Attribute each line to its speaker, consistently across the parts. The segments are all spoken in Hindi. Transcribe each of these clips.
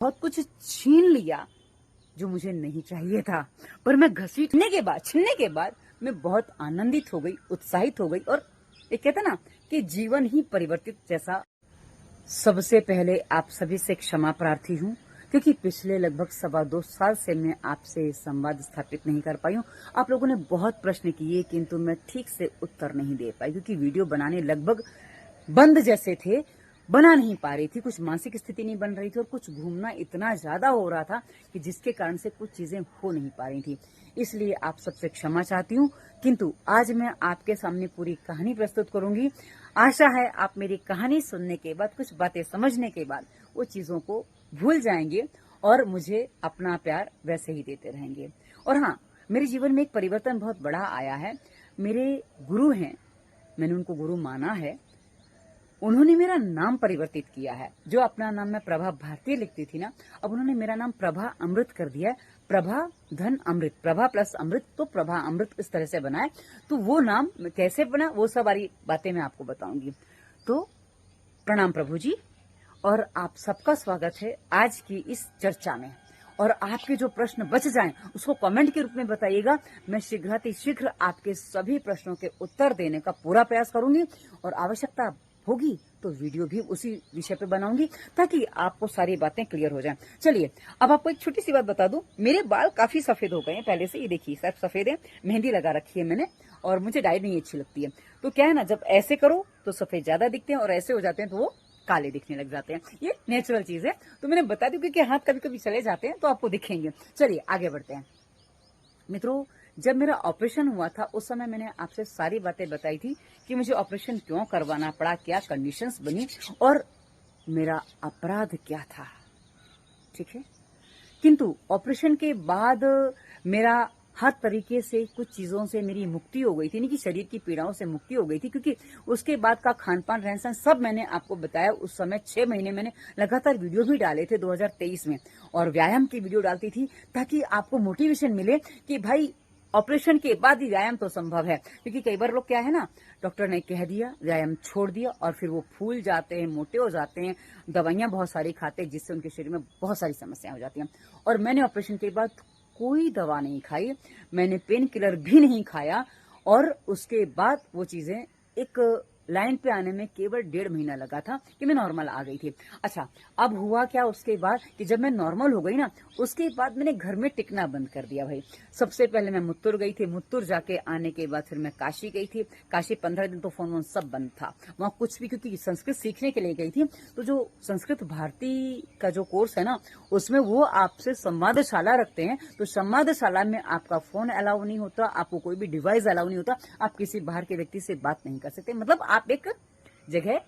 Speaker 1: बहुत कुछ छीन लिया जो मुझे नहीं चाहिए था, पर मैं छीनने के बाद मैं बहुत आनंदित हो गई, उत्साहित हो गई। और ये कहते ना कि जीवन ही परिवर्तित जैसा। सबसे पहले आप सभी से क्षमा प्रार्थी हूँ, क्योंकि पिछले लगभग 2.25 साल से मैं आपसे संवाद स्थापित नहीं कर पाई हूँ। आप लोगों ने बहुत प्रश्न किए, किंतु मैं ठीक से उत्तर नहीं दे पाई, क्योंकि वीडियो बनाने लगभग बंद जैसे थे, बना नहीं पा रही थी। कुछ मानसिक स्थिति नहीं बन रही थी और कुछ घूमना इतना ज्यादा हो रहा था कि जिसके कारण से कुछ चीजें हो नहीं पा रही थी। इसलिए आप सबसे क्षमा चाहती हूँ, किंतु आज मैं आपके सामने पूरी कहानी प्रस्तुत करूंगी। आशा है आप मेरी कहानी सुनने के बाद, कुछ बातें समझने के बाद वो चीजों को भूल जाएंगे और मुझे अपना प्यार वैसे ही देते रहेंगे। और हाँ, मेरे जीवन में एक परिवर्तन बहुत बड़ा आया है। मेरे गुरु हैं, मैंने उनको गुरु माना है, उन्होंने मेरा नाम परिवर्तित किया है। जो अपना नाम मैं प्रभा भारती लिखती थी ना, अब उन्होंने मेरा नाम प्रभा अमृत कर दिया है। प्रभा धन अमृत, प्रभा प्लस अमृत, तो प्रभा अमृत इस तरह से बना है। तो वो नाम कैसे बना, वो सब सारी बातें मैं आपको बताऊंगी। तो प्रणाम प्रभु जी, और आप सबका स्वागत है आज की इस चर्चा में। और आपके जो प्रश्न बच जाएं उसको कमेंट के रूप में बताइएगा। मैं शीघ्र आपके सभी प्रश्नों के उत्तर देने का पूरा प्रयास करूंगी, और आवश्यकता होगी तो वीडियो भी उसी विषय पे बनाऊंगी, ताकि आपको सारी बातें क्लियर हो जाएं। चलिए, अब आपको एक छोटी सी बात बता दूं, मेरे बाल काफी सफेद हो गए हैं पहले से। ये देखिए, सब सफेद है, मेहंदी लगा रखी है मैंने, और मुझे डाई नहीं अच्छी लगती है। तो क्या है ना, जब ऐसे करो तो सफेद ज्यादा दिखते हैं, और ऐसे हो जाते हैं तो वो काले दिखने लग जाते हैं। ये नेचुरल चीज है, तो मैंने बता दी, क्योंकि हाथ कभी कभी चले जाते हैं तो आपको दिखेंगे। चलिए आगे बढ़ते हैं मित्रों। जब मेरा ऑपरेशन हुआ था उस समय मैंने आपसे सारी बातें बताई थी कि मुझे ऑपरेशन क्यों करवाना पड़ा, क्या कंडीशंस बनी और मेरा अपराध क्या था, ठीक है। किंतु ऑपरेशन के बाद मेरा हर तरीके से, कुछ चीजों से मेरी मुक्ति हो गई थी, यानी कि शरीर की पीड़ाओं से मुक्ति हो गई थी, क्योंकि उसके बाद का खान पान, रहन सहन सब मैंने आपको बताया। उस समय 6 महीने मैंने लगातार वीडियो भी डाले थे 2023 में, और व्यायाम की वीडियो डालती थी, ताकि आपको मोटिवेशन मिले कि भाई ऑपरेशन के बाद ही व्यायाम तो संभव है। क्योंकि कई बार लोग क्या है ना, डॉक्टर ने कह दिया, व्यायाम छोड़ दिया, और फिर वो फूल जाते हैं, मोटे हो जाते हैं, दवाइयां बहुत सारी खाते हैं, जिससे उनके शरीर में बहुत सारी समस्याएं हो जाती हैं। और मैंने ऑपरेशन के बाद कोई दवा नहीं खाई, मैंने पेन किलर भी नहीं खाया, और उसके बाद वो चीजें एक लाइन पे आने में केवल 1.5 महीना लगा था कि मैं नॉर्मल आ गई थी। अच्छा, अब हुआ क्या उसके बाद कि जब मैं नॉर्मल हो गई ना, उसके बाद मैंने घर में टिकना बंद कर दिया भाई। सबसे पहले मैं मुत्तुर गई थी, मुत्तुर जाके आने के बाद फिर मैं काशी गई थी। काशी 15 दिन तो फोन वोन सब बंद था वहां, कुछ भी, क्योंकि संस्कृत सीखने के लिए गई थी। तो जो संस्कृत भारती का जो कोर्स है ना, उसमें वो आपसे संवादशाला रखते हैं। तो संवादशाला में आपका फोन अलाउ नहीं होता, आपको कोई भी डिवाइस अलाउ नहीं होता, आप किसी बाहर के व्यक्ति से बात नहीं कर सकते, मतलब आप एक जगह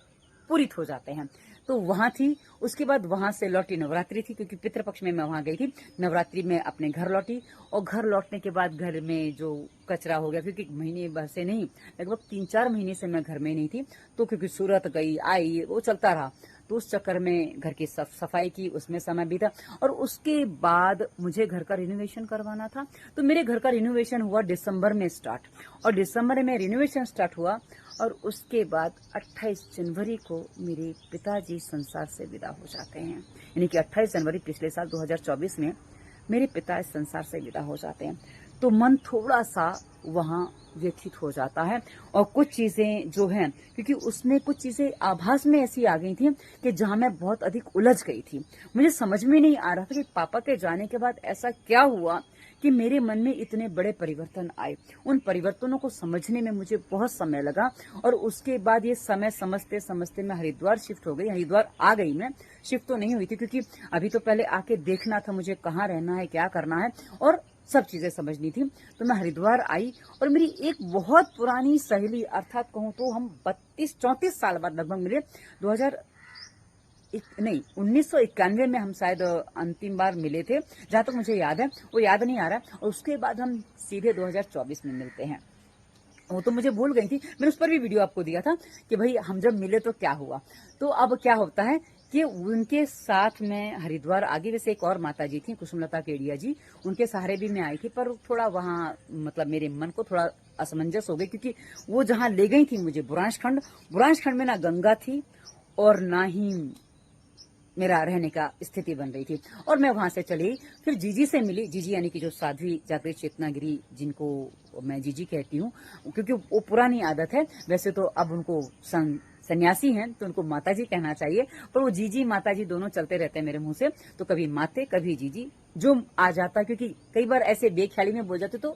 Speaker 1: पूरित हो जाते हैं। तो वहां थी। उसके बाद वहां से लौटी, नवरात्रि थी, क्योंकि पितृपक्ष में मैं वहां गई थी। नवरात्रि में अपने घर लौटी, और घर लौटने के बाद घर में जो कचरा हो गया, क्योंकि महीने भर से नहीं, लगभग 3-4 महीने से मैं घर में नहीं थी। तो क्योंकि सूरत गई आई, वो चलता रहा, तो उस चक्कर में घर की सफाई की, उसमें समय बीता। और उसके बाद मुझे घर का रिनोवेशन करवाना था। तो मेरे घर का रिनोवेशन हुआ दिसंबर में स्टार्ट, और दिसंबर में रिनोवेशन स्टार्ट हुआ, और उसके बाद 28 जनवरी को मेरे पिताजी संसार से विदा हो जाते हैं। यानी कि 28 जनवरी पिछले साल 2024 में मेरे पिता इस संसार से विदा हो जाते हैं। तो मन थोड़ा सा वहां व्यथित हो जाता है, और कुछ चीजें जो हैं, क्योंकि उसमें कुछ चीजें आभास में ऐसी आ गई थी कि जहां मैं बहुत अधिक उलझ गई थी। मुझे समझ में नहीं आ रहा था कि पापा के जाने के बाद ऐसा क्या हुआ कि मेरे मन में इतने बड़े परिवर्तन आए। उन परिवर्तनों को समझने में मुझे बहुत समय लगा, और उसके बाद ये समय समझते समझते मैं हरिद्वार शिफ्ट हो गई। हरिद्वार आ गई मैं, शिफ्ट तो नहीं हुई थी, क्योंकि अभी तो पहले आके देखना था मुझे कहाँ रहना है, क्या करना है, और सब चीजें समझनी थी। तो मैं हरिद्वार आई, और मेरी एक बहुत पुरानी सहेली, अर्थात कहूँ तो हम 32-34 साल बाद लगभग मिले। 1991 में हम शायद अंतिम बार मिले थे, जहां तक मुझे याद है, वो याद नहीं आ रहा। और उसके बाद हम सीधे 2024 में मिलते हैं। वो तो मुझे भूल गई थी, मैंने उस पर भी वीडियो आपको दिया था कि भाई हम जब मिले तो क्या हुआ। तो अब क्या होता है कि उनके साथ मैं हरिद्वार आगे, वैसे एक और माता जी थी, कुसुमलता केडिया जी, उनके सहारे भी मैं आई थी। पर थोड़ा वहां मतलब मेरे मन को थोड़ा असमंजस हो गई, क्योंकि वो जहां ले गई थी मुझे बुरांशखंड में ना गंगा थी और ना ही मेरा रहने का स्थिति बन रही थी। और मैं वहां से चली, फिर जीजी से मिली। जीजी यानी कि जो साध्वी जागृत चेतनागिरी, जिनको मैं जीजी कहती हूँ, क्योंकि वो पुरानी आदत है। वैसे तो अब उनको सन्यासी हैं तो उनको माताजी कहना चाहिए, पर वो जीजी माताजी दोनों चलते रहते हैं मेरे मुंह से। तो कभी माते कभी जीजी, जो आ जाता, क्योंकि कई बार ऐसे बेख्याली में बोल जाते तो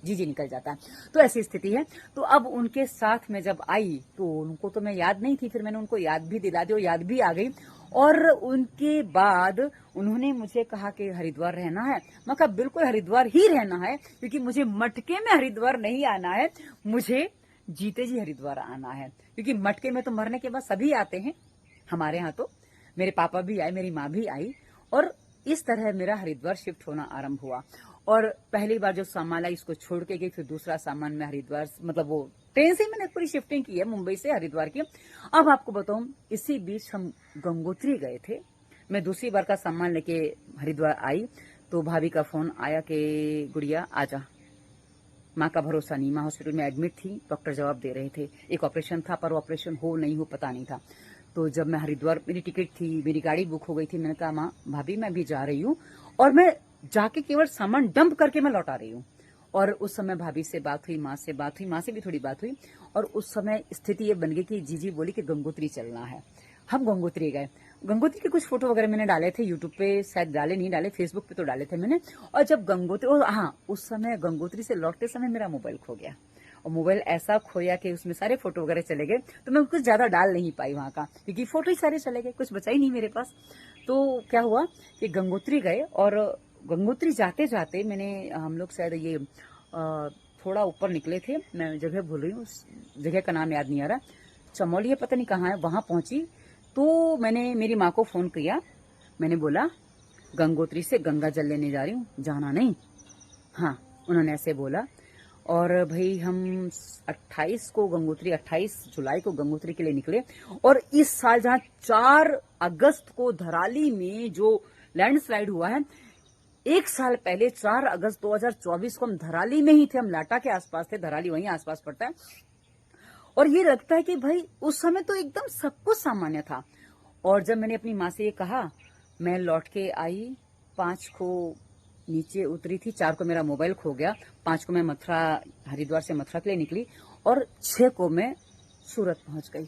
Speaker 1: जीजी निकल जाता है। तो ऐसी स्थिति है। तो अब उनके साथ में जब आई तो उनको तो मैं याद नहीं थी, फिर मैंने उनको याद भी दिला दी और याद भी आ गई। और उनके बाद उन्होंने मुझे कहा कि हरिद्वार रहना है। मैं कहा बिल्कुल हरिद्वार ही रहना है, क्योंकि मुझे मटके में हरिद्वार नहीं आना है, मुझे जीते जी हरिद्वार आना है। क्योंकि मटके में तो मरने के बाद सभी आते हैं हमारे यहाँ। तो मेरे पापा भी आए, मेरी माँ भी आई, और इस तरह मेरा हरिद्वार शिफ्ट होना आरंभ हुआ। और पहली बार जो सामान लाई इसको छोड़ के गई, फिर दूसरा सामान मैं हरिद्वार, मतलब वो ट्रेन से मैंने पूरी शिफ्टिंग की है मुंबई से हरिद्वार की। अब आपको बताऊं, इसी बीच हम गंगोत्री गए थे। मैं दूसरी बार का सामान लेके हरिद्वार आई तो भाभी का फोन आया कि गुड़िया आजा। माँ का भरोसा नहीं, माँ हॉस्पिटल में एडमिट थी, डॉक्टर जवाब दे रहे थे, एक ऑपरेशन था, पर ऑपरेशन हो नहीं हो पता नहीं था। तो जब मैं हरिद्वार, मेरी टिकट थी, मेरी गाड़ी बुक हो गई थी, मैंने कहा माँ भाभी मैं भी जा रही हूँ, और मैं जाके केवल सामान डंप करके मैं लौट आ रही हूँ। और उस समय भाभी से बात हुई, माँ से बात हुई, माँ से भी थोड़ी बात हुई, और उस समय स्थिति ये बन गई कि जीजी बोली कि गंगोत्री चलना है। हम गंगोत्री गए। गंगोत्री के कुछ फोटो वगैरह मैंने डाले थे यूट्यूब पे, शायद डाले नहीं डाले, फेसबुक पे तो डाले थे मैंने। और जब गंगोत्री, और हाँ, उस समय गंगोत्री से लौटते समय मेरा मोबाइल खो गया, और मोबाइल ऐसा खोया कि उसमें सारे फोटो वगैरह चले गए। तो मैं कुछ ज्यादा डाल नहीं पाई वहां का, क्योंकि फोटो ही सारे चले गए, कुछ बचा ही नहीं मेरे पास। तो क्या हुआ कि गंगोत्री गए, और गंगोत्री जाते जाते हम लोग शायद ये थोड़ा ऊपर निकले थे, मैं जगह भूल रही हूँ, उस जगह का नाम याद नहीं आ रहा, चमोली है पता नहीं कहाँ है, वहां पहुंची। तो मैंने मेरी माँ को फोन किया, मैंने बोला गंगोत्री से गंगा जल लेने जा रही हूँ, जाना नहीं। हाँ, उन्होंने ऐसे बोला। और भाई हम 28 जुलाई को गंगोत्री के लिए निकले। और इस साल जहाँ 4 अगस्त को धराली में जो लैंडस्लाइड हुआ है, एक साल पहले 4 अगस्त 2024 को हम धराली में ही थे, हम लाटा के आसपास थे, धराली वहीं आसपास पड़ता है। और ये लगता है कि भाई उस समय तो एकदम सब कुछ सामान्य था। और जब मैंने अपनी माँ से ये कहा, मैं लौट के आई, 5 को नीचे उतरी थी, 4 को मेरा मोबाइल खो गया, 5 को मैं हरिद्वार से मथुरा के लिए निकली, और 6 को मैं सूरत पहुंच गई।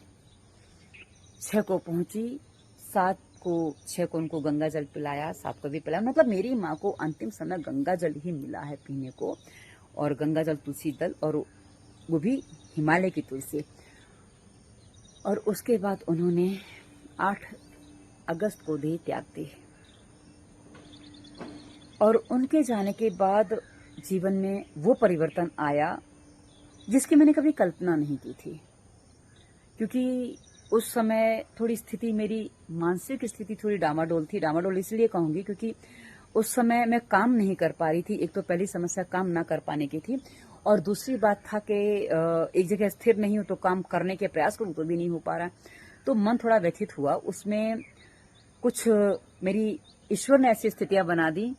Speaker 1: 6 को पहुंची, 6 को उनको गंगा जल पिलाया, 7 को भी पिलाया। मतलब मेरी माँ को अंतिम समय गंगा जल ही मिला है पीने को, और गंगा जल तुलसी दल, और वो भी हिमालय की तुलसी। और उसके बाद उन्होंने 8 अगस्त को देह त्याग दी। और उनके जाने के बाद जीवन में वो परिवर्तन आया जिसकी मैंने कभी कल्पना नहीं की थी। क्योंकि उस समय थोड़ी स्थिति, मेरी मानसिक स्थिति थोड़ी डामाडोल थी। डामाडोल इसलिए कहूंगी क्योंकि उस समय मैं काम नहीं कर पा रही थी। एक तो पहली समस्या काम ना कर पाने की थी, और दूसरी बात था कि एक जगह स्थिर नहीं हो तो काम करने के प्रयास करूं तो भी नहीं हो पा रहा। तो मन थोड़ा व्यथित हुआ। उसमें कुछ मेरी ईश्वर ने ऐसी स्थितियां बना दी,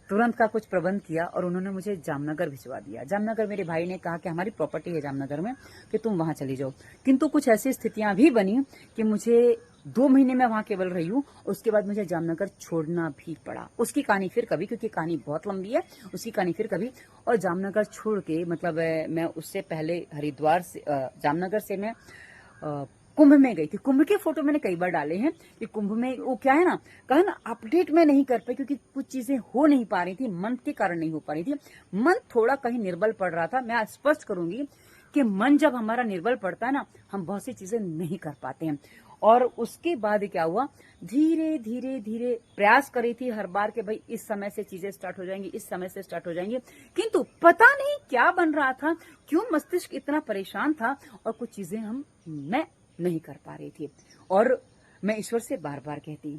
Speaker 1: तुरंत का कुछ प्रबंध किया, और उन्होंने मुझे जामनगर भिजवा दिया। जामनगर मेरे भाई ने कहा कि हमारी प्रॉपर्टी है जामनगर में, कि तुम वहां चली जाओ। किंतु कुछ ऐसी स्थितियां भी बनी कि मुझे 2 महीने में वहां केवल रही हूँ, उसके बाद मुझे जामनगर छोड़ना भी पड़ा। उसकी कहानी फिर कभी, क्योंकि कहानी बहुत लंबी है, उसकी कहानी फिर कभी। और जामनगर छोड़ के, मतलब मैं उससे पहले हरिद्वार से, जामनगर से मैं कुंभ में गई थी। कुंभ के फोटो मैंने कई बार डाले हैं कि कुंभ में वो क्या है ना, कहा ना, अपडेट मैं नहीं कर पाई क्योंकि कुछ चीजें हो नहीं पा रही थी, मन के कारण नहीं हो पा रही थी। मन थोड़ा कहीं निर्बल पड़ रहा था। मैं स्पष्ट करूंगी कि मन जब हमारा निर्बल पड़ता है ना, हम बहुत सी चीजें नहीं कर पाते हैं। और उसके बाद क्या हुआ, धीरे धीरे धीरे प्रयास करी थी हर बार कि भाई इस समय से चीजें स्टार्ट हो जाएंगी, इस समय से स्टार्ट हो जाएंगी, किंतु पता नहीं क्या बन रहा था, क्यों मस्तिष्क इतना परेशान था, और कुछ चीजें मैं नहीं कर पा रही थी। और मैं ईश्वर से बार बार कहती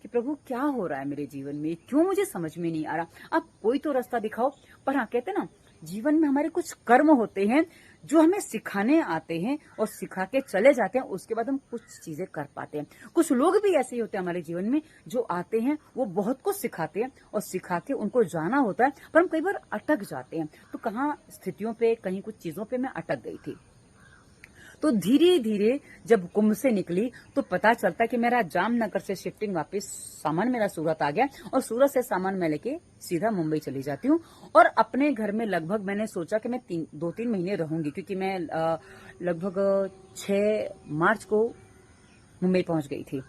Speaker 1: कि प्रभु क्या हो रहा है मेरे जीवन में, क्यों मुझे समझ में नहीं आ रहा, अब कोई तो रास्ता दिखाओ। पर हाँ, कहते ना, जीवन में हमारे कुछ कर्म होते हैं जो हमें सिखाने आते हैं और सिखा के चले जाते हैं, उसके बाद हम कुछ चीजें कर पाते हैं। कुछ लोग भी ऐसे ही होते हैं हमारे जीवन में, जो आते हैं, वो बहुत कुछ सिखाते हैं, और सिखा के उनको जाना होता है, पर हम कई बार अटक जाते हैं। तो कहाँ स्थितियों पे, कहीं कुछ चीजों पे मैं अटक गई थी। तो धीरे धीरे जब कुंभ से निकली तो पता चलता कि मेरा जामनगर से शिफ्टिंग वापस सामान मेरा सूरत आ गया और सूरत से सामान मैं लेके सीधा मुंबई चली जाती हूँ। और अपने घर में लगभग मैंने सोचा कि मैं 2-3 महीने रहूंगी, क्योंकि मैं लगभग 6 मार्च को मुंबई पहुंच गई थी।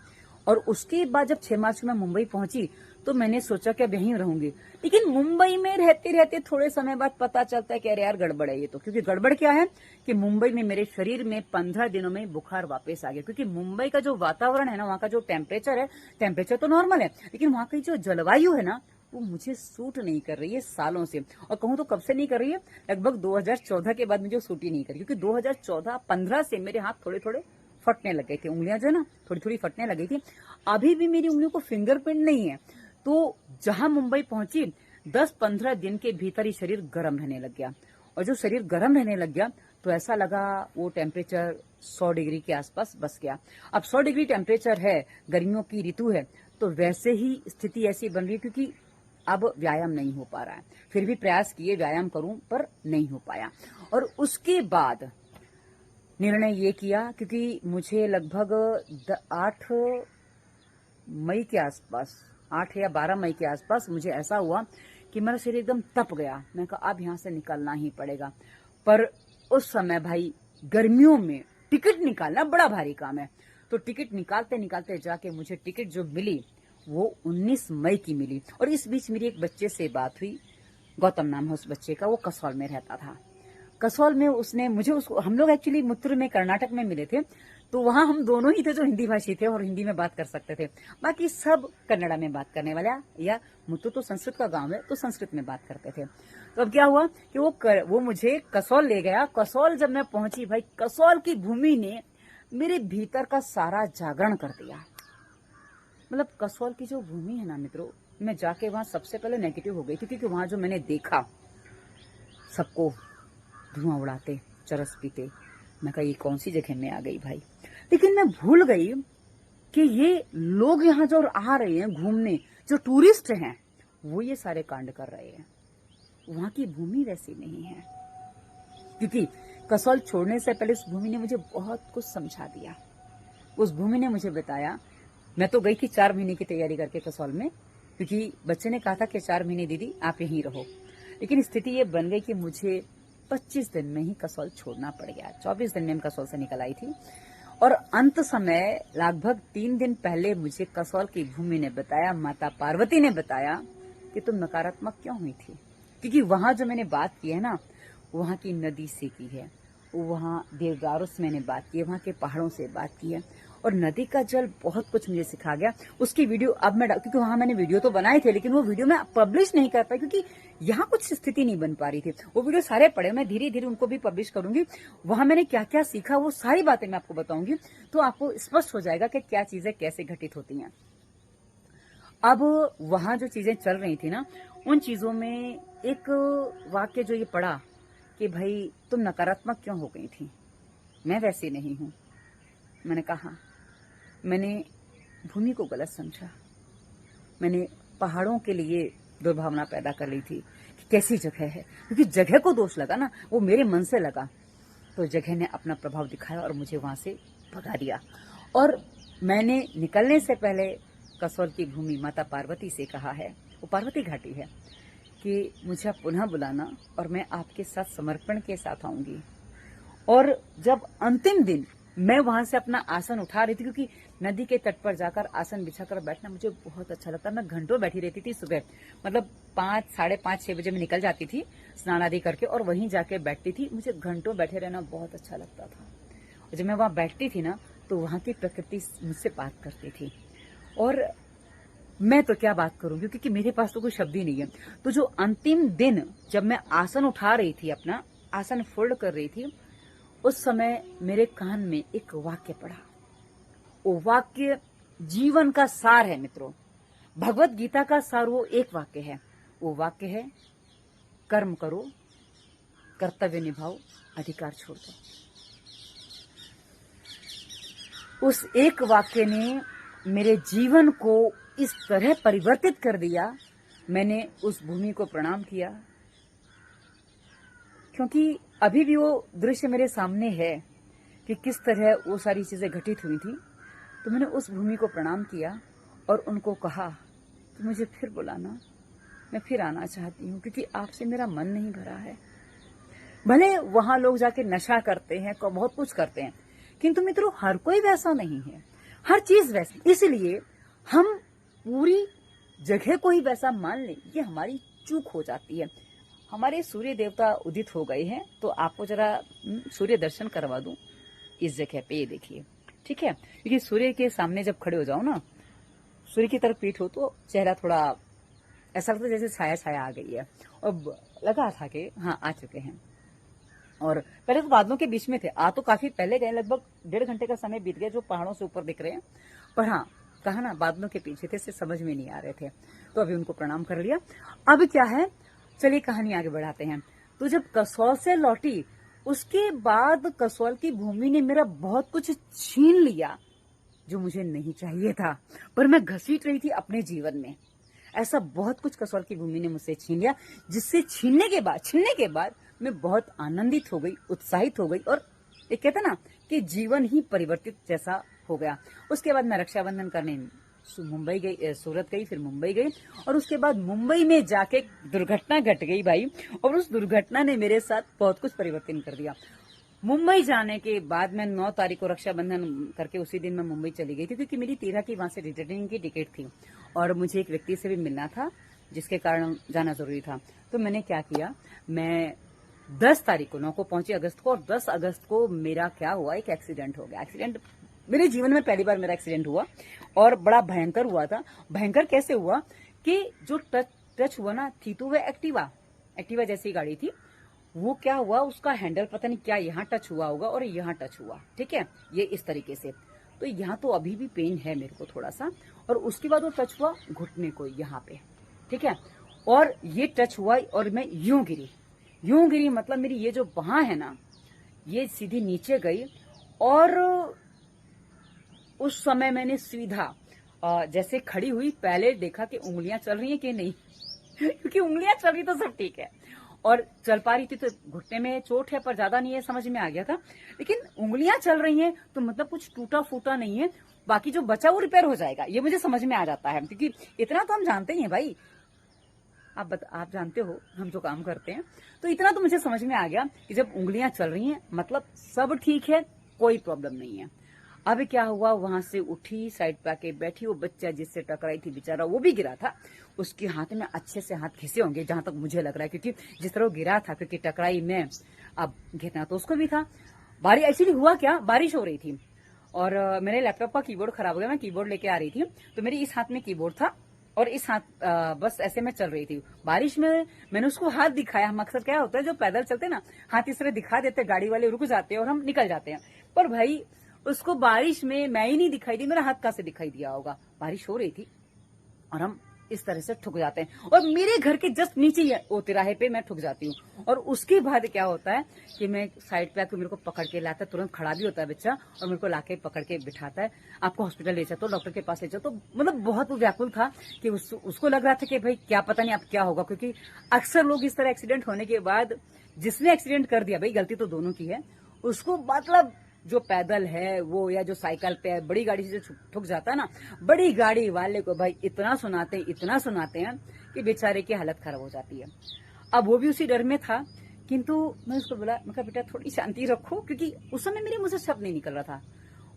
Speaker 1: और उसके बाद जब 6 मार्च को मैं मुंबई पहुंची तो मैंने सोचा कि अब यहीं रहूंगी। लेकिन मुंबई में रहते रहते थोड़े समय बाद पता चलता है कि अरे यार गड़बड़ है ये तो। क्योंकि गड़बड़ क्या है कि मुंबई में मेरे शरीर में 15 दिनों में बुखार वापस आ गया। क्योंकि मुंबई का जो वातावरण है ना, वहां का जो टेम्परेचर है, टेम्परेचर तो नॉर्मल है, लेकिन वहां की जो जलवायु है ना, वो मुझे सूट नहीं कर रही है सालों से। और कहूं तो कब से नहीं कर रही है, लगभग 2014 के बाद मुझे सूट ही नहीं कर रही। क्योंकि 2014-15 से मेरे हाथ थोड़े थोड़े फटने लग गए थे, उंगलियां जो है ना थोड़ी थोड़ी फटने लगी थी। अभी भी मेरी उंगलियों को फिंगरप्रिंट नहीं है। तो जहां मुंबई पहुंची 10-15 दिन के भीतर ही शरीर गर्म रहने लग गया। और जो शरीर गर्म रहने लग गया तो ऐसा लगा वो टेम्परेचर 100 डिग्री के आसपास बस गया। अब 100 डिग्री टेम्परेचर है, गर्मियों की ऋतु है, तो वैसे ही स्थिति ऐसी बन रही है क्योंकि अब व्यायाम नहीं हो पा रहा है। फिर भी प्रयास किए व्यायाम करूं पर नहीं हो पाया। और उसके बाद निर्णय ये किया, क्योंकि मुझे लगभग 8 मई के आसपास, 8 या 12 मई के आसपास मुझे ऐसा हुआ कि मेरा शरीर एकदम तप गया। मैं कहा अब यहां से निकलना ही पड़ेगा। पर उस समय भाई गर्मियों में टिकट निकालना बड़ा भारी काम है। तो टिकट निकालते निकालते जाके मुझे टिकट जो मिली वो 19 मई की मिली। और इस बीच मेरी एक बच्चे से बात हुई, गौतम नाम है उस बच्चे का, वो कसौल में रहता था। कसौल में उसने मुझे, उसको हम लोग एक्चुअली मुत्तुर में कर्नाटक में मिले थे, तो वहां हम दोनों ही थे जो हिंदी भाषी थे और हिंदी में बात कर सकते थे। बाकी सब कन्नड़ा में बात करने वाला, या मुत्तुर तो संस्कृत का गांव है तो संस्कृत में बात करते थे। तो अब क्या हुआ कि वो मुझे कसौल ले गया। कसौल जब मैं पहुंची भाई, कसौल की भूमि ने मेरे भीतर का सारा जागरण कर दिया। मतलब कसौल की जो भूमि है ना मित्रों, मैं जाके वहां सबसे पहले नेगेटिव हो गई थी, क्योंकि वहां जो मैंने देखा सबको धुआं उड़ाते, चरस पीते, मैं कहा ये कौन सी जगह में आ गई भाई। लेकिन मैं भूल गई कि ये लोग यहाँ जो आ रहे हैं घूमने, जो टूरिस्ट हैं, वो ये सारे कांड कर रहे हैं। वहां की भूमि वैसी नहीं है। क्योंकि कसौल छोड़ने से पहले उस भूमि ने मुझे बहुत कुछ समझा दिया। उस भूमि ने मुझे बताया, मैं तो गई थी 4 महीने की तैयारी करके कसौल में, क्योंकि बच्चे ने कहा था कि 4 महीने दीदी आप यहीं रहो। लेकिन स्थिति ये बन गई कि मुझे 25 दिन में ही कसौल छोड़ना पड़ गया। 24 दिन में कसौल से निकल आई थी। और अंत समय लगभग 3 दिन पहले मुझे कसौल की भूमि ने बताया, माता पार्वती ने बताया कि तुम नकारात्मक क्यों हुई थी। क्योंकि वहां जो मैंने बात की है ना, वहां की नदी से की है, वहां देवदारों से मैंने बात की है, वहां के पहाड़ों से बात की है। और नदी का जल बहुत कुछ मुझे सिखा गया। उसकी वीडियो अब मैं, क्योंकि वहां मैंने वीडियो तो बनाए थे, लेकिन वो वीडियो मैं पब्लिश नहीं कर पाई क्योंकि यहाँ कुछ स्थिति नहीं बन पा रही थी। वो वीडियो सारे पड़े, मैं धीरे धीरे उनको भी पब्लिश करूंगी। वहां मैंने क्या क्या सीखा वो सारी बातें मैं आपको बताऊंगी, तो आपको स्पष्ट हो जाएगा कि क्या चीजें कैसे घटित होती हैं। अब वहां जो चीजें चल रही थी ना, उन चीजों में एक वाक्य जो ये पड़ा कि भाई तुम नकारात्मक क्यों हो गई थी, मैं वैसी नहीं हूं। मैंने कहा मैंने भूमि को गलत समझा, मैंने पहाड़ों के लिए दुर्भावना पैदा कर ली थी कि कैसी जगह है। क्योंकि जगह को दोष लगा ना, वो मेरे मन से लगा, तो जगह ने अपना प्रभाव दिखाया और मुझे वहां से भगा दिया। और मैंने निकलने से पहले कसौल की भूमि माता पार्वती से कहा है, वो पार्वती घाटी है, कि मुझे आप पुनः बुलाना और मैं आपके साथ समर्पण के साथ आऊंगी। और जब अंतिम दिन मैं वहां से अपना आसन उठा रही थी, क्योंकि नदी के तट पर जाकर आसन बिछाकर बैठना मुझे बहुत अच्छा लगता है। मैं घंटों बैठी रहती थी सुबह, मतलब 5, साढ़े 5, 6 बजे मैं निकल जाती थी स्नान आदि करके और वहीं जाके बैठती थी। मुझे घंटों बैठे रहना बहुत अच्छा लगता था। और जब मैं वहां बैठती थी ना, तो वहां की प्रकृति मुझसे बात करती थी। और मैं तो क्या बात करूंगी, क्योंकि मेरे पास तो कोई शब्द ही नहीं है। तो जो अंतिम दिन जब मैं आसन उठा रही थी, अपना आसन फोल्ड कर रही थी, उस समय मेरे कान में एक वाक्य पड़ा। वो वाक्य जीवन का सार है मित्रों, भगवत गीता का सार वो एक वाक्य है। वो वाक्य है, कर्म करो, कर्तव्य निभाओ, अधिकार छोड़ दो। उस एक वाक्य ने मेरे जीवन को इस तरह परिवर्तित कर दिया। मैंने उस भूमि को प्रणाम किया, क्योंकि अभी भी वो दृश्य मेरे सामने है कि किस तरह वो सारी चीजें घटित हुई थी। तो मैंने उस भूमि को प्रणाम किया और उनको कहा कि मुझे फिर बुलाना, मैं फिर आना चाहती हूँ, क्योंकि आपसे मेरा मन नहीं भरा है। भले वहां लोग जाके नशा करते हैं, बहुत कुछ करते हैं, किंतु मित्रों हर कोई वैसा नहीं है, हर चीज वैसी। इसलिए हम पूरी जगह को ही वैसा मान लें, ये हमारी चूक हो जाती है। हमारे सूर्य देवता उदित हो गए हैं, तो आपको जरा सूर्य दर्शन करवा दूं इस जगह पे, ये देखिए, ठीक है। क्योंकि सूर्य के सामने जब खड़े हो जाओ ना, सूर्य की तरफ पीठ हो, तो चेहरा थोड़ा ऐसा लगता है जैसे छाया छाया आ गई है। और लगा था कि हाँ आ चुके हैं। और पहले तो बादलों के बीच में थे, आ तो काफी पहले गए, लगभग 1.5 घंटे का समय बीत गया, जो पहाड़ों से ऊपर दिख रहे हैं। पर हाँ, कहा ना बादलों के पीछे थे, इससे समझ में नहीं आ रहे थे। तो अभी उनको प्रणाम कर लिया। अब क्या है, चलिए कहानी आगे बढ़ाते हैं। तो जब कसौल से लौटी, उसके बाद कसौल की भूमि ने मेरा बहुत कुछ छीन लिया जो मुझे नहीं चाहिए था, पर मैं घसीट रही थी अपने जीवन में। ऐसा बहुत कुछ कसौल की भूमि ने मुझसे छीन लिया, जिससे छीनने के बाद मैं बहुत आनंदित हो गई, उत्साहित हो गई, और ये कहते ना कि जीवन ही परिवर्तित जैसा हो गया। उसके बाद मैं रक्षाबंधन करने मुंबई गई, सूरत गई, फिर मुंबई गई, और उसके बाद मुंबई में जाके दुर्घटना घट गई भाई, और उस दुर्घटना ने मेरे साथ बहुत कुछ परिवर्तन कर दिया। मुंबई जाने के बाद मैं 9 तारीख को रक्षाबंधन करके उसी दिन मैं मुंबई चली गई थी, क्योंकि मेरी 13 की वहां से रिटर्निंग की टिकट थी, और मुझे एक व्यक्ति से भी मिलना था, जिसके कारण जाना जरूरी था। तो मैंने क्या किया, मैं 10 तारीख को 9 को पहुंची अगस्त को, और 10 अगस्त को मेरा क्या हुआ, एक एक्सीडेंट हो गया। एक्सीडेंट मेरे जीवन में पहली बार मेरा एक्सीडेंट हुआ, और बड़ा भयंकर हुआ था। भयंकर कैसे हुआ कि जो टच हुआ ना, थी तो वह एक्टिवा जैसी गाड़ी थी। वो क्या हुआ, उसका हैंडल पता नहीं क्या यहाँ टच हुआ होगा और यहाँ टच हुआ, ठीक है, ये इस तरीके से। तो यहाँ तो अभी भी पेन है मेरे को थोड़ा सा, और उसके बाद वो टच हुआ घुटने को यहाँ पे, ठीक है, और ये टच हुआ और मैं यूं गिरी, मतलब मेरी ये जो बांह है ना, ये सीधी नीचे गई। और उस समय मैंने सीधा जैसे खड़ी हुई, पहले देखा कि उंगलियां चल रही हैं कि नहीं क्योंकि उंगलियां चल रही तो सब ठीक है, और चल पा रही थी, तो घुटने में चोट है पर ज्यादा नहीं है, समझ में आ गया था। लेकिन उंगलियां चल रही हैं तो मतलब कुछ टूटा फूटा नहीं है, बाकी जो बचा वो रिपेयर हो जाएगा, ये मुझे समझ में आ जाता है। क्योंकि इतना तो हम जानते ही हैं भाई, आप जानते हो हम जो काम करते हैं, तो इतना तो मुझे समझ में आ गया कि जब उंगलियां चल रही हैं मतलब सब ठीक है, कोई प्रॉब्लम नहीं है। अब क्या हुआ, वहां से उठी, साइड पे आके बैठी, वो बच्चा जिससे टकराई थी बेचारा वो भी गिरा था, उसके हाथ में अच्छे से हाथ घिसे होंगे जहां तक मुझे लग रहा है, क्योंकि जिस तरह वो गिरा था, क्योंकि टकराई में, अब घिरना तो उसको भी था। बारिश एक्चुअली हुआ क्या, बारिश हो रही थी, और मेरे लैपटॉप का कीबोर्ड खराब हो गया, मैं कीबोर्ड लेके आ रही थी, तो मेरी इस हाथ में कीबोर्ड था और इस हाथ बस ऐसे में चल रही थी बारिश में। मैंने उसको हाथ दिखाया, हम अक्सर क्या होता है जो पैदल चलते ना, हाथ इस तरह दिखा देते, गाड़ी वाले रुक जाते हैं और हम निकल जाते हैं, पर भाई उसको बारिश में मैं ही नहीं दिखाई दी, मेरा हाथ कहां से दिखाई दिया होगा, बारिश हो रही थी, और हम इस तरह से ठुक जाते हैं, और मेरे घर के जस्ट नीचे ही वो तिराहे पे मैं ठुक जाती हूँ। और उसके बाद क्या होता है कि मैं साइड पे आके मेरे को पकड़ के लाता है, तुरंत खड़ा भी होता है बच्चा, और मेरे को लाके पकड़ के बिठाता है, आपको हॉस्पिटल ले जाओ, डॉक्टर के पास ले जाओ। तो मतलब बहुत व्याकुल था कि उसको लग रहा था कि भाई क्या पता नहीं अब क्या होगा, क्योंकि अक्सर लोग इस तरह एक्सीडेंट होने के बाद, जिसने एक्सीडेंट कर दिया भाई गलती तो दोनों की है, उसको मतलब जो पैदल है वो या जो साइकिल पे है, बड़ी गाड़ी से जो ठुक जाता है ना, बड़ी गाड़ी वाले को भाई इतना सुनाते हैं कि बेचारे की हालत खराब हो जाती है। अब वो भी उसी डर में था, किंतु मैं उसको बोला, मैं कहा बेटा थोड़ी शांति रखो, क्योंकि उस समय मेरे मुंह से शब्द नहीं निकल रहा था,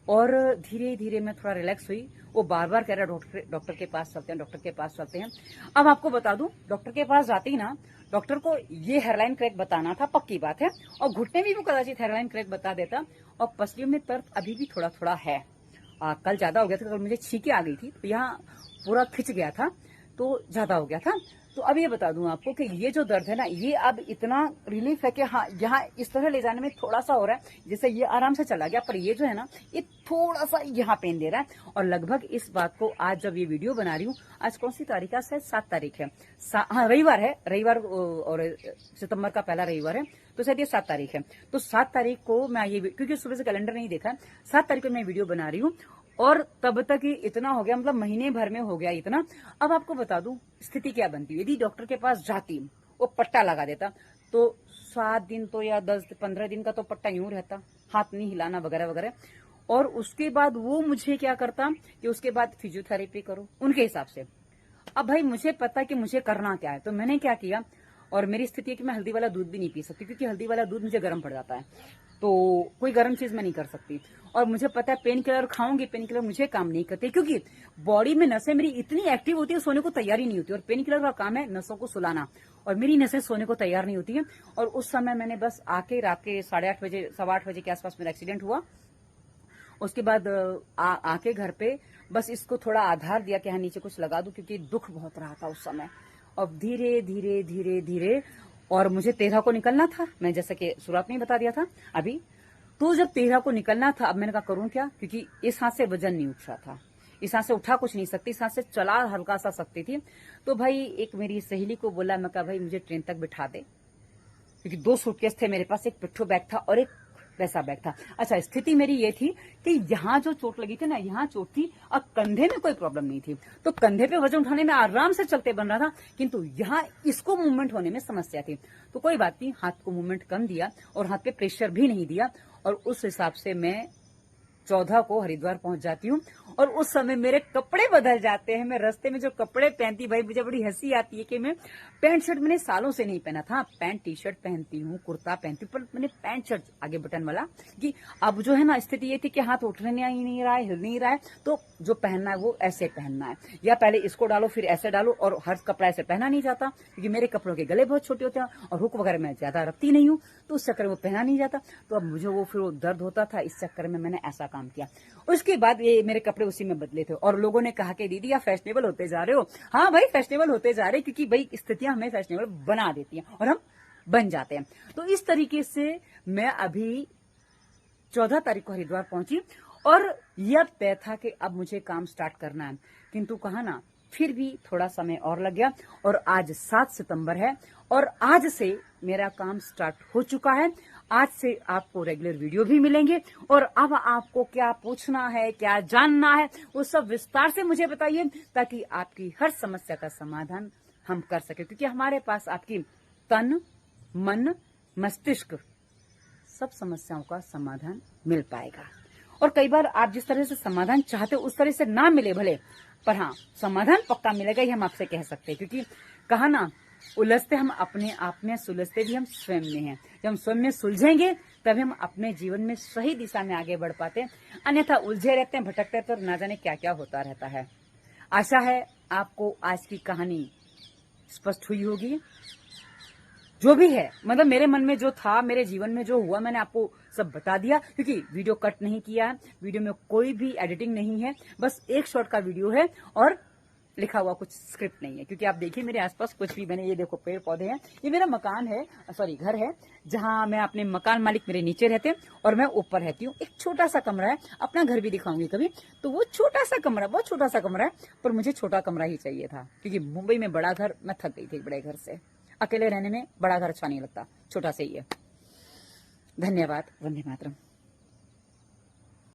Speaker 1: और धीरे धीरे मैं थोड़ा रिलैक्स हुई। वो बार बार कह रहा डॉक्टर के पास चलते हैं, डॉक्टर के पास चलते हैं। अब आपको बता दूं, डॉक्टर के पास जाते ही ना, डॉक्टर को ये हेयरलाइन क्रैक बताना था, पक्की बात है, और घुटने में भी कदाचित हेयरलाइन क्रैक बता देता, और पसलियों में दर्द अभी भी थोड़ा थोड़ा है। कल ज्यादा हो गया था, कल मुझे छींके आ गई थी, तो यहाँ पूरा खिंच गया था, तो ज्यादा हो गया था। तो अब ये बता दूं आपको कि ये जो दर्द है ना, ये अब इतना रिलीफ है कि हाँ, यहाँ इस तरह ले जाने में थोड़ा सा हो रहा है, जैसे ये आराम से चला गया, पर ये जो है ना, ये थोड़ा सा यहाँ पेन दे रहा है। और लगभग इस बात को आज जब ये वीडियो बना रही हूँ, आज कौन सी तारीख है, शायद 7 तारीख है, हाँ रविवार है, रविवार, और सितंबर का पहला रविवार है, तो शायद ये 7 तारीख है। तो 7 तारीख को मैं ये, क्योंकि सुबह से कैलेंडर नहीं देखा है, 7 तारीख को मैं वीडियो बना रही हूँ, और तब तक ही इतना हो गया, मतलब महीने भर में हो गया इतना। अब आपको बता दूं स्थिति क्या बनती, यदि डॉक्टर के पास जाती, वो पट्टा लगा देता, तो 7 दिन तो या 10-15 दिन का तो पट्टा यूं रहता, हाथ नहीं हिलाना वगैरह वगैरह। और उसके बाद वो मुझे क्या करता कि उसके बाद फिजियोथेरेपी करो उनके हिसाब से। अब भाई मुझे पता कि मुझे करना क्या है, तो मैंने क्या किया, और मेरी स्थिति है कि मैं हल्दी वाला दूध भी नहीं पी सकती क्योंकि हल्दी वाला दूध मुझे गर्म पड़ जाता है, तो कोई गर्म चीज मैं नहीं कर सकती। और मुझे पता है पेन किलर खाऊंगी, पेन किलर मुझे काम नहीं करते क्योंकि बॉडी में नसें मेरी इतनी एक्टिव होती है, सोने को तैयारी नहीं होती। और पेन किलर का काम है नसों को सुलाना, और मेरी नसें सोने को तैयार नहीं होती है। और उस समय मैंने बस आके रात के 8:30 बजे 8:15 बजे के आसपास मेरा एक्सीडेंट हुआ। उसके बाद आके घर पे बस इसको थोड़ा आधार दिया कि हाँ नीचे कुछ लगा दूं, क्योंकि दुख बहुत रहा था उस समय। अब धीरे धीरे धीरे धीरे, और मुझे 13 को निकलना था, मैं जैसे कि शुरुआत में ही बता दिया था अभी। तो जब 13 को निकलना था, अब मैंने कहा करूं क्या, क्योंकि इस हाथ से वजन नहीं उठ रहा था, इस हाथ से उठा कुछ नहीं सकती, इस हाथ से चला हल्का सा सकती थी। तो भाई एक मेरी सहेली को बोला, मैं कहा भाई मुझे ट्रेन तक बिठा दे, क्योंकि 2 सूटकेस थे मेरे पास, एक पिट्ठू बैग था और एक वैसा बैग था। अच्छा, स्थिति मेरी ये थी कि यहाँ जो चोट लगी थी ना, यहाँ चोट थी, और कंधे में कोई प्रॉब्लम नहीं थी, तो कंधे पे वजन उठाने में आराम से चलते बन रहा था, किंतु यहाँ इसको मूवमेंट होने में समस्या थी। तो कोई बात नहीं, हाथ को मूवमेंट कम दिया और हाथ पे प्रेशर भी नहीं दिया, और उस हिसाब से मैं 14 को हरिद्वार पहुंच जाती हूँ। और उस समय मेरे कपड़े बदल जाते हैं। मैं रास्ते में जो कपड़े पहनती, भाई मुझे बड़ी हंसी आती है कि मैं पैंट शर्ट मैंने सालों से नहीं पहना था। पैंट टी शर्ट पहनती हूँ, कुर्ता पहनती हूँ, पर मैंने पैंट शर्ट आगे बटन वाला, कि अब जो है ना स्थिति ये थी कि हाथ उठने ही नहीं रहा है, हिल नहीं रहा है, तो जो पहनना है वो ऐसे पहनना है, या पहले इसको डालो फिर ऐसे डालो। और हर कपड़ा ऐसे पहना नहीं जाता क्योंकि मेरे कपड़ों के गले बहुत छोटे होते हैं और हुक वगैरह मैं ज्यादा रखती नहीं हूँ, तो उस चक्कर में वो पहना नहीं जाता। तो अब मुझे वो फिर दर्द होता था, इस चक्कर में मैंने ऐसा काम किया। उसके बाद ये मेरे कपड़े उसी में बदले थे, और लोगों ने कहा कि दीदी आप फैशनेबल होते जा रहे हो। हाँ भाई फैशनेबल होते जा रहे, क्योंकि भाई स्थितियां हमें फैशनेबल बना देती हैं और हम बन जाते हैं। तो इस तरीके से मैं अभी 14 तारीख को हरिद्वार पहुंची, और यह तय था कि अब मुझे काम स्टार्ट करना है, किंतु कहा ना, फिर भी थोड़ा समय और लग गया, और आज 7 सितंबर है, और आज से मेरा काम स्टार्ट हो चुका है। आज से आपको रेगुलर वीडियो भी मिलेंगे, और अब आपको क्या पूछना है, क्या जानना है, वो सब विस्तार से मुझे बताइए, ताकि आपकी हर समस्या का समाधान हम कर सके, क्योंकि हमारे पास आपकी तन, मन, मस्तिष्क, सब समस्याओं का समाधान मिल पाएगा। और कई बार आप जिस तरह से समाधान चाहते हो उस तरह से ना मिले भले, पर हाँ समाधान पक्का मिलेगा, ये हम आपसे कह सकते हैं। क्योंकि कहा ना, उलझते हम अपने आप में, सुलझते भी हम स्वयं में हैं। जब हम स्वयं में सुलझेंगे तभी हम अपने जीवन में सही दिशा में आगे बढ़ पाते हैं, अन्यथा उलझे रहते हैं, भटकते रहते हैं, और ना जाने क्या क्या होता रहता है। आशा है आपको आज की कहानी स्पष्ट हुई होगी। जो भी है, मतलब मेरे मन में जो था, मेरे जीवन में जो हुआ, मैंने आपको सब बता दिया, क्योंकि वीडियो कट नहीं किया है, वीडियो में कोई भी एडिटिंग नहीं है, बस एक शॉट का वीडियो है, और लिखा हुआ कुछ स्क्रिप्ट नहीं है। क्योंकि आप देखिए मेरे आसपास कुछ भी, मैंने ये देखो पेड़ पौधे हैं, ये मेरा मकान है, सॉरी घर है, जहां मैं अपने मकान मालिक मेरे नीचे रहते हैं और मैं ऊपर रहती हूँ। एक छोटा सा कमरा है, अपना घर भी दिखाऊंगी कभी, तो वो छोटा सा कमरा, बहुत छोटा सा कमरा है, पर मुझे छोटा कमरा ही चाहिए था, क्योंकि मुंबई में बड़ा घर, मैं थक गई थी बड़े घर से, अकेले रहने में बड़ा घर अच्छा नहीं लगता, छोटा सा ही है। धन्यवाद। वंदे मातरम।